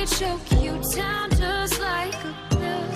choke you down just like a pill.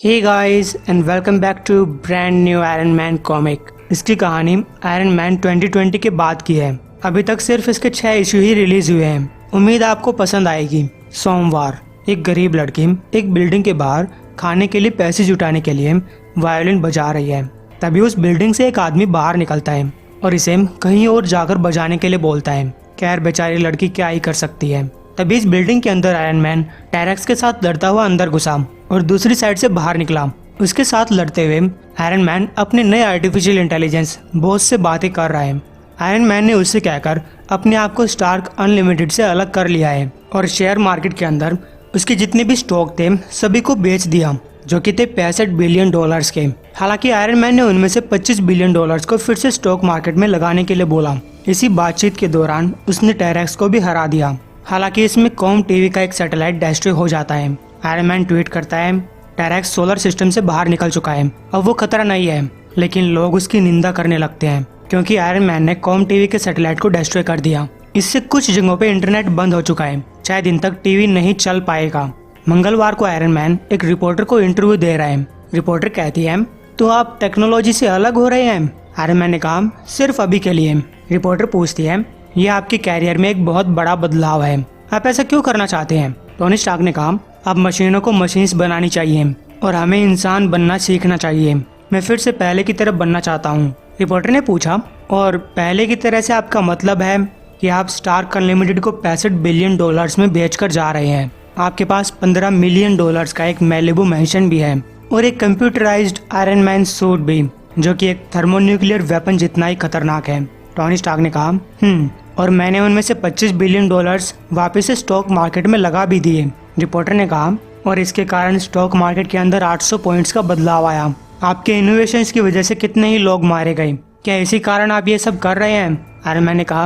Hey guys and welcome back to brand new Iron Man comic। इसकी कहानी iron man 2020 के बाद की है। अभी तक सिर्फ इसके 6 इशू ही रिलीज हुए हैं। उम्मीद आपको पसंद आएगी। सोमवार एक गरीब लड़की एक बिल्डिंग के बाहर खाने के लिए पैसे जुटाने के लिए वायोलिन बजा रही है। तभी उस बिल्डिंग से एक आदमी बाहर निकलता है और इसे कहीं और जाकर बजाने के लिए बोलता है। खैर बेचारी लड़की क्या ही कर सकती है। तभी इस बिल्डिंग के अंदर आयरन मैन टेरेक्स के साथ लड़ता हुआ अंदर घुसा और दूसरी साइड से बाहर निकला। उसके साथ लड़ते हुए आयरन मैन अपने नए आर्टिफिशियल इंटेलिजेंस बॉस से बातें कर रहा है। आयरन मैन ने उससे कहकर अपने आप को स्टार्क अनलिमिटेड से अलग कर लिया है और शेयर मार्केट के अंदर उसके जितने भी स्टॉक थे सभी को बेच दिया, जो कि थे 65 बिलियन डॉलर्स के। हालांकि आयरन मैन ने उनमें से 25 बिलियन डॉलर्स को फिर से स्टॉक मार्केट में लगाने के लिए बोला। इसी बातचीत के दौरान उसने टेरेक्स को भी हरा दिया। हालांकि इसमें कॉम टीवी का एक सैटेलाइट डिस्ट्रॉय हो जाता है। आयरन मैन ट्वीट करता है टेरेक्स सोलर सिस्टम से बाहर निकल चुका है, अब वो खतरा नहीं है। लेकिन लोग उसकी निंदा करने लगते हैं क्योंकि आयरन मैन ने कॉम टीवी के सैटेलाइट को डिस्ट्रॉय कर दिया। इससे कुछ जगहों पे इंटरनेट बंद हो चुका है, 6 दिन तक टीवी नहीं चल पाएगा। मंगलवार को आयरन मैन एक रिपोर्टर को इंटरव्यू दे रहा है। रिपोर्टर कहती है तो आप टेक्नोलॉजी से अलग हो रहे हैं? आयरन मैन ने कहा सिर्फ अभी के लिए। रिपोर्टर पूछती है ये आपके कैरियर में एक बहुत बड़ा बदलाव है, आप ऐसा क्यों करना चाहते हैं? टोनी स्टार्क ने कहा अब मशीनों को मशीन्स बनानी चाहिए और हमें इंसान बनना सीखना चाहिए। मैं फिर से पहले की तरह बनना चाहता हूँ। रिपोर्टर ने पूछा और पहले की तरह से आपका मतलब है कि आप स्टार्क अनलिमिटेड को 65 बिलियन डॉलर्स में बेचकर जा रहे हैं। आपके पास 15 मिलियन डॉलर्स का एक मैलिबू मैंशन भी है और एक कंप्यूटराइज्ड आयरन मैन सूट भी, जो कि एक थर्मोन्यूक्लियर वेपन जितना ही खतरनाक है। टोनी स्टार्क ने कहा और मैंने उनमें से 25 बिलियन डॉलर्स वापस से स्टॉक मार्केट में लगा भी दिए। रिपोर्टर ने कहा और इसके कारण स्टॉक मार्केट के अंदर 800 पॉइंट्स का बदलाव आया। आपके इनोवेशंस की वजह से कितने ही लोग मारे गए, क्या इसी कारण आप ये सब कर रहे हैं? आयरन मैन ने कहा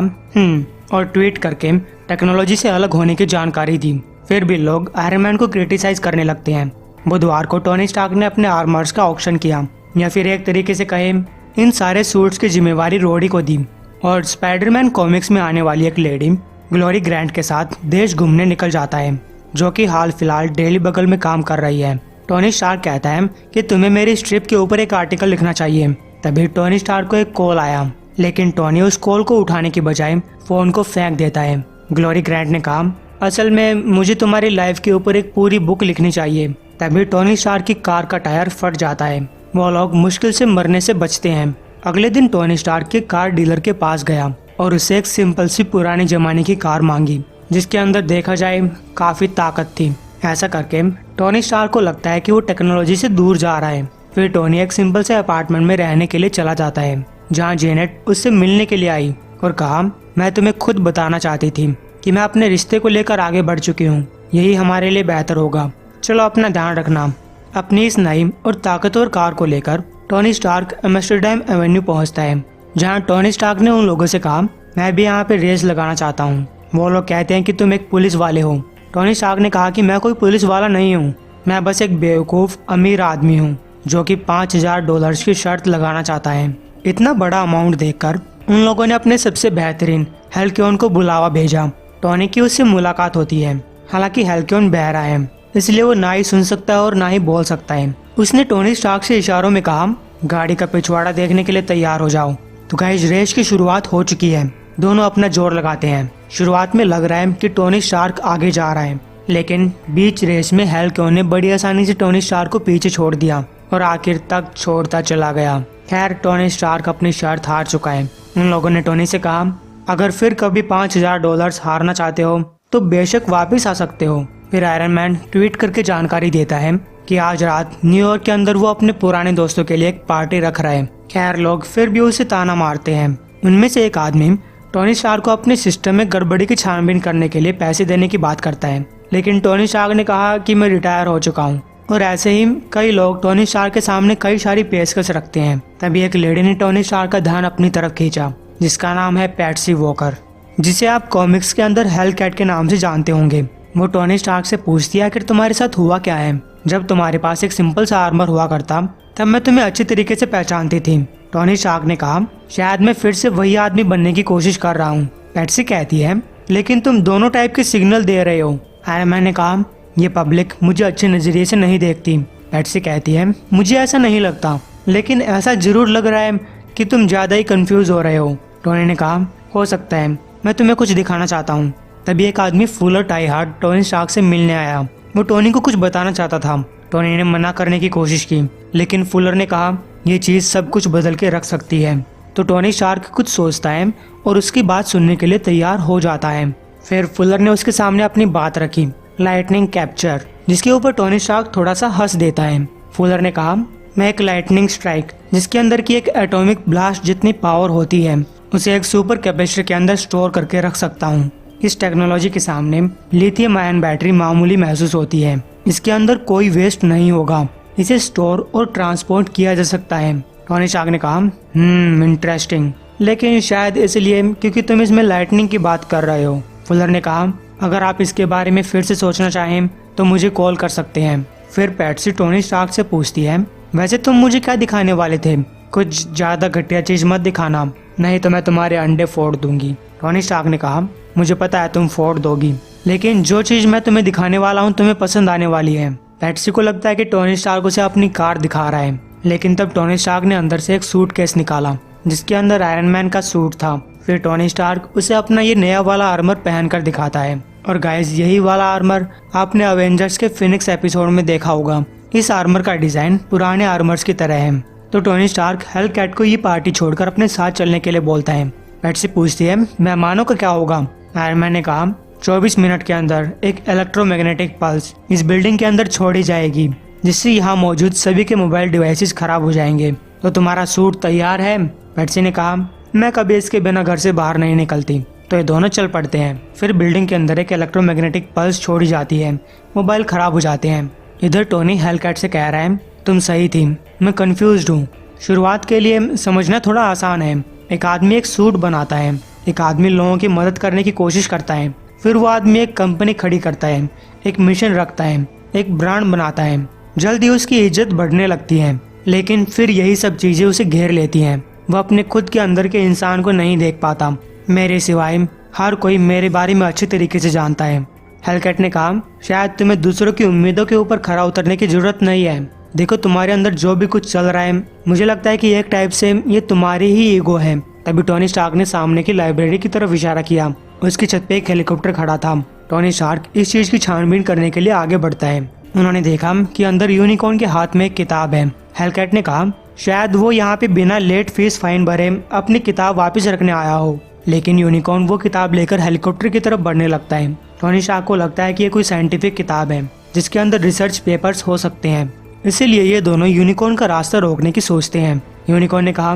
और ट्वीट करके टेक्नोलॉजी से अलग होने की जानकारी दी। फिर भी लोग आयरन मैन को क्रिटिसाइज करने लगते हैं। बुधवार को टोनी स्टार्क ने अपने आर्मर्स का ऑक्शन किया, या फिर एक तरीके से कहे इन सारे सूट्स की जिम्मेवारी रोडी को दी और स्पाइडरमैन कॉमिक्स में आने वाली एक लेडी ग्लोरी ग्रैंट के साथ देश घूमने निकल जाता है, जो कि हाल फिलहाल डेली बगल में काम कर रही है। टोनी स्टार्क कहता है कि तुम्हें मेरी स्ट्रिप के ऊपर एक आर्टिकल लिखना चाहिए। तभी टोनी स्टार्क को एक कॉल आया, लेकिन टोनी उस कॉल को उठाने की बजाय फोन को फेंक देता है। ग्लोरी ग्रैंट ने कहा असल में मुझे तुम्हारी लाइफ के ऊपर एक पूरी बुक लिखनी चाहिए। तभी टोनी स्टार्क की कार का टायर फट जाता है। वो लोग मुश्किल से मरने से बचते हैं। अगले दिन टोनी स्टार्क के कार डीलर के पास गया और उससे एक सिंपल सी पुराने जमाने की कार मांगी, जिसके अंदर देखा जाए काफी ताकत थी। ऐसा करके टोनी स्टार्क को लगता है कि वो टेक्नोलॉजी से दूर जा रहा है। फिर टोनी एक सिंपल से अपार्टमेंट में रहने के लिए चला जाता है, जहाँ जेनेट उससे मिलने के लिए आई और कहा मैं तुम्हें खुद बताना चाहती थी कि मैं अपने रिश्ते को लेकर आगे बढ़ चुकी हूँ, यही हमारे लिए बेहतर होगा, चलो अपना ध्यान रखना। अपनी इस नई और ताकतवर कार को लेकर टोनी स्टार्क एम्स्टर्डम एवेन्यू पहुंचता है, जहां टोनी स्टार्क ने उन लोगों से कहा मैं भी यहाँ पे रेस लगाना चाहता हूँ। वो लोग कहते हैं कि तुम एक पुलिस वाले हो। टोनी स्टार्क ने कहा कि मैं कोई पुलिस वाला नहीं हूँ, मैं बस एक बेवकूफ़ अमीर आदमी हूँ जो कि 5000 डॉलर्स की शर्त लगाना चाहता है। इतना बड़ा अमाउंट देखकर उन लोगों ने अपने सबसे बेहतरीन हेल्क्योन को बुलावा भेजा। टोनी की उससे मुलाकात होती है। हालांकि हेल्क्योन बहरा है, इसलिए वो ना ही सुन सकता है और ना ही बोल सकता है। उसने टोनी स्टार्क से इशारों में कहा गाड़ी का पिछवाड़ा देखने के लिए तैयार हो जाओ। तो गाइस रेस की शुरुआत हो चुकी है। दोनों अपना जोर लगाते हैं। शुरुआत में लग रहा है कि टोनी स्टार्क आगे जा रहा है, लेकिन बीच रेस में हेल्क्योन ने बड़ी आसानी से टोनी स्टार्क को पीछे छोड़ दिया और आखिर तक छोड़ता चला गया। खैर टोनी स्टार्क अपनी शर्त हार चुका है। उन लोगों ने टोनी से कहा अगर फिर कभी 5000 डॉलर्स हारना चाहते हो तो बेशक वापस आ सकते हो। फिर आयरन मैन ट्वीट करके जानकारी देता है कि आज रात न्यूयॉर्क के अंदर वो अपने पुराने दोस्तों के लिए एक पार्टी रख रहा है। खैर लोग फिर भी उसे ताना मारते हैं। उनमें से एक आदमी टोनी स्टार्क को अपने सिस्टम में गड़बड़ी की छानबीन करने के लिए पैसे देने की बात करता है, लेकिन टोनी स्टार्क ने कहा कि मैं रिटायर हो चुका हूँ। और ऐसे ही कई लोग टोनी स्टार्क के सामने कई सारी पेशकश रखते हैं। तभी एक लेडी ने टोनी स्टार्क का ध्यान अपनी तरफ खींचा, जिसका नाम है पैट्सी वॉकर, जिसे आप कॉमिक्स के अंदर हेल कैट के नाम से जानते होंगे। वो टोनी स्टार्क से पूछती है आखिर तुम्हारे साथ हुआ क्या है। जब तुम्हारे पास एक सिंपल सा आर्मर हुआ करता तब मैं तुम्हें अच्छी तरीके से पहचानती थी। टोनी स्टार्क ने कहा शायद मैं फिर से वही आदमी बनने की कोशिश कर रहा हूँ। पेट्सी कहती है लेकिन तुम दोनों टाइप के सिग्नल दे रहे हो। आयरन मैन ने कहा ये पब्लिक मुझे अच्छे नजरिए से नहीं देखती। पेट्सी कहती है मुझे ऐसा नहीं लगता, लेकिन ऐसा जरूर लग रहा है कि तुम ज्यादा ही कंफ्यूज हो रहे हो। टोनी ने कहा हो सकता है, मैं तुम्हें कुछ दिखाना चाहता हूँ। तभी एक आदमी फुलर टाई हार्ड टोनी स्टार्क से मिलने आया। वो टोनी को कुछ बताना चाहता था। टोनी ने मना करने की कोशिश की, लेकिन फुलर ने कहा यह चीज सब कुछ बदल के रख सकती है। तो टोनी स्टार्क कुछ सोचता है और उसकी बात सुनने के लिए तैयार हो जाता है। फिर फुलर ने उसके सामने अपनी बात रखी, लाइटनिंग कैप्चर, जिसके ऊपर टोनी स्टार्क थोड़ा सा हंस देता है। फुलर ने कहा मैं एक लाइटनिंग स्ट्राइक, जिसके अंदर की एक एटॉमिक ब्लास्ट जितनी पावर होती है, उसे एक सुपर कैपेसिटर के अंदर स्टोर करके रख सकता हूँ। इस टेक्नोलॉजी के सामने लिथियम आयन बैटरी मामूली महसूस होती है। इसके अंदर कोई वेस्ट नहीं होगा, इसे स्टोर और ट्रांसपोर्ट किया जा सकता है। टोनी स्टार्क ने कहा इंटरेस्टिंग, लेकिन शायद इसलिए क्योंकि तुम इसमें लाइटनिंग की बात कर रहे हो। फुलर ने कहा अगर आप इसके बारे में फिर से सोचना चाहें तो मुझे कॉल कर सकते हैं। फिर पेट्सी टोनी स्टार्क से पूछती है वैसे तुम मुझे क्या दिखाने वाले थे? कुछ ज्यादा घटिया चीज मत दिखाना, नहीं तो मैं तुम्हारे अंडे फोड़ दूंगी। टोनी स्टार्क ने कहा मुझे पता है तुम फोड़ दोगी, लेकिन जो चीज मैं तुम्हें दिखाने वाला हूँ तुम्हें पसंद आने वाली है। पेट्सी को लगता है कि टोनी स्टार्क उसे अपनी कार दिखा रहा है, लेकिन तब टोनी स्टार्क ने अंदर से एक सूटकेस निकाला जिसके अंदर आयरन मैन का सूट था। फिर टोनी स्टार्क उसे अपना ये नया वाला आर्मर पहनकर दिखाता है। और गाइस यही वाला आर्मर आपने अवेंजर्स के फिनिक्स एपिसोड में देखा होगा। इस आर्मर का डिजाइन पुराने आर्मर्स की तरह है। तो टोनी स्टार्क हेलकैट को ये पार्टी छोड़कर अपने साथ चलने के लिए बोलता है। पेट्सी पूछती है मेहमानों का क्या होगा? आयरन मैन ने कहा 24 मिनट के अंदर एक इलेक्ट्रोमैग्नेटिक पल्स इस बिल्डिंग के अंदर छोड़ी जाएगी, जिससे यहाँ मौजूद सभी के मोबाइल डिवाइसेस खराब हो जाएंगे। तो तुम्हारा सूट तैयार है? पेट्सी ने कहा मैं कभी इसके बिना घर से बाहर नहीं निकलती। तो ये दोनों चल पड़ते हैं। फिर बिल्डिंग के अंदर एक इलेक्ट्रोमैग्नेटिक पल्स छोड़ी जाती है, मोबाइल खराब हो जाते हैं। इधर टोनी हेलकैट से कह रहा है तुम सही थी, मैं कंफ्यूज्ड हूँ। शुरुआत के लिए समझना थोड़ा आसान है। एक आदमी एक सूट बनाता है, एक आदमी लोगों की मदद करने की कोशिश करता है, फिर वो आदमी एक कंपनी खड़ी करता है, एक मिशन रखता है, एक ब्रांड बनाता है। जल्दी उसकी इज्जत बढ़ने लगती है, लेकिन फिर यही सब चीजें उसे घेर लेती हैं। वह अपने खुद के अंदर के इंसान को नहीं देख पाता। मेरे सिवाय हर कोई मेरे बारे में अच्छी तरीके से जानता है। हेलकैट ने कहा शायद तुम्हें दूसरों की उम्मीदों के ऊपर खरा उतरने की जरूरत नहीं है। देखो तुम्हारे अंदर जो भी कुछ चल रहा है, मुझे लगता है कि एक टाइप से ये तुम्हारी ही ईगो है। तभी टोनी स्टार्क ने सामने की लाइब्रेरी की तरफ इशारा किया। उसकी छत पे एक हेलीकॉप्टर खड़ा था। टोनी स्टार्क इस चीज की छानबीन करने के लिए आगे बढ़ता है। उन्होंने देखा कि अंदर यूनिकॉर्न के हाथ में एक किताब है। हेलकैट ने कहा शायद वो यहाँ पे बिना लेट फीस फाइन भरे अपनी किताब वापस रखने आया हो, लेकिन यूनिकॉर्न वो किताब लेकर हेलीकॉप्टर की तरफ बढ़ने लगता है। टोनी स्टार्क को लगता है कि ये कोई साइंटिफिक किताब है जिसके अंदर रिसर्च पेपर्स हो सकते हैं, इसीलिए ये दोनों यूनिकॉर्न का रास्ता रोकने की सोचते हैं। यूनिकॉर्न ने कहा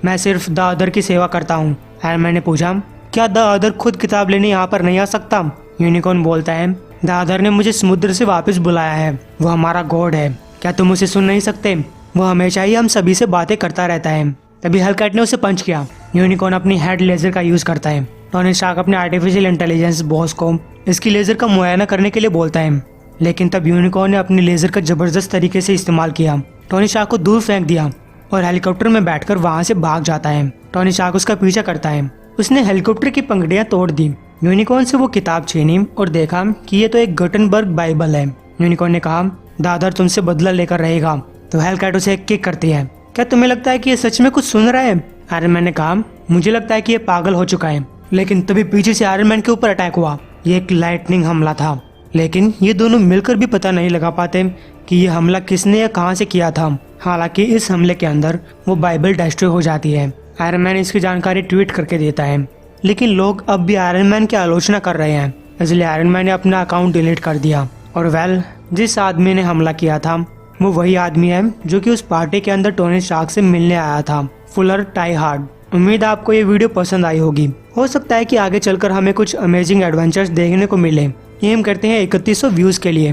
मैं सिर्फ द अदर की सेवा करता हूँ। आयरन मैन ने पूछा क्या द अदर खुद किताब लेने यहाँ पर नहीं आ सकता? यूनिकॉर्न बोलता है द अदर ने मुझे समुद्र से वापस बुलाया है, वो हमारा गॉड है, क्या तुम उसे सुन नहीं सकते? वो हमेशा ही हम सभी से बातें करता रहता है। तभी हेलकैट ने उसे पंच किया। यूनिकॉर्न अपनी हेड लेजर का यूज करता है। टोनी स्टार्क अपने आर्टिफिशियल इंटेलिजेंस बॉस को इसकी लेजर का मुआयना करने के लिए बोलता है, लेकिन तब यूनिकॉर्न ने अपनी लेजर का जबरदस्त तरीके से इस्तेमाल किया। टोनी स्टार्क को दूर फेंक दिया और हेलीकॉप्टर में बैठकर वहां से भाग जाता है। टोनी स्टार्क उसका पीछा करता है। उसने हेलीकॉप्टर की पंखुड़ियां तोड़ दी। यूनिकॉर्न से वो किताब छीनी और देखा कि ये तो एक गुटेनबर्ग बाइबल है। यूनिकॉर्न ने कहा दादर तुमसे बदला लेकर रहेगा। तो हेलकैट उसे एक किक करती है। क्या तुम्हें लगता है कि ये सच में कुछ सुन रहा है? आयरन मैन ने कहा मुझे लगता है कि ये पागल हो चुका है। लेकिन तभी पीछे से आयरन मैन के ऊपर अटैक हुआ। ये एक लाइटनिंग हमला था, लेकिन ये दोनों मिलकर भी पता नहीं लगा पाते कि ये हमला किसने या कहां से किया था। हालांकि इस हमले के अंदर वो बाइबल डिस्ट्रॉय हो जाती है। आयरन मैन इसकी जानकारी ट्वीट करके देता है, लेकिन लोग अब भी आयरन मैन की आलोचना कर रहे हैं, इसलिए आयरन मैन ने अपना अकाउंट डिलीट कर दिया। और जिस आदमी ने हमला किया था वो वही आदमी है जो कि उस पार्टी के अंदर टोनी स्टार्क से मिलने आया था, फुलर टाई हार्ड। उम्मीद है आपको ये वीडियो पसंद आई होगी। हो सकता है कि आगे चलकर हमें कुछ अमेजिंग एडवेंचर्स देखने को मिले। एम करते हैं 3100 व्यूज के लिए।